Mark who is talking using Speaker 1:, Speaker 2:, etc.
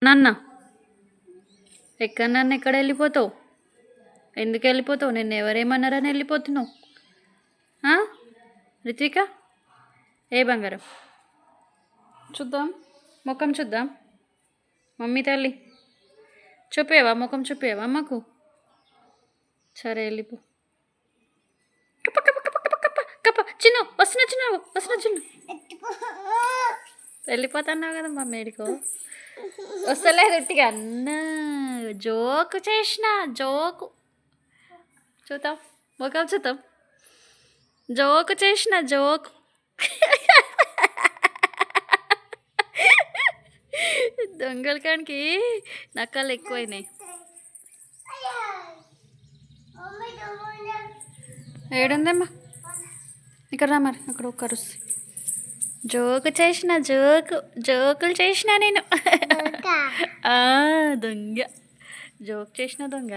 Speaker 1: నాన్న ఎక్కడ నన్ను ఎక్కడ వెళ్ళిపోతావు? ఎందుకు వెళ్ళిపోతావు? నిన్ను ఎవరేమన్నారని వెళ్ళిపోతున్నావు? రిత్విక, ఏ బంగారం చూద్దాం, ముఖం చూద్దాం. మమ్మీ తల్లి చూపేవా? ముఖం చూపేవా మాకు? సరే వెళ్ళిపో. కప్ప కప్ప కప్ప కప్ప కప్ప కప్ప చిన్న వస్తున్నా చిన్న వెళ్ళిపోతున్నావు కదా మా మేడికో. వస్తలేదు ఉట్టిగా అన్న జోకు చేసిన జోకు చూద్దాం, ముఖం చూద్దాం. జోకు చేసిన జోకు. దొంగలకానికి నక్కలు ఎక్కువైనాయి. ఏడుందమ్మా? ఇక్కడ రా మరి, అక్కడ ఒక కరుస్తుంది. జోకు చేసిన జోకులు చేసిన నేను. దొంగ జోక్ చేసిన దొంగ.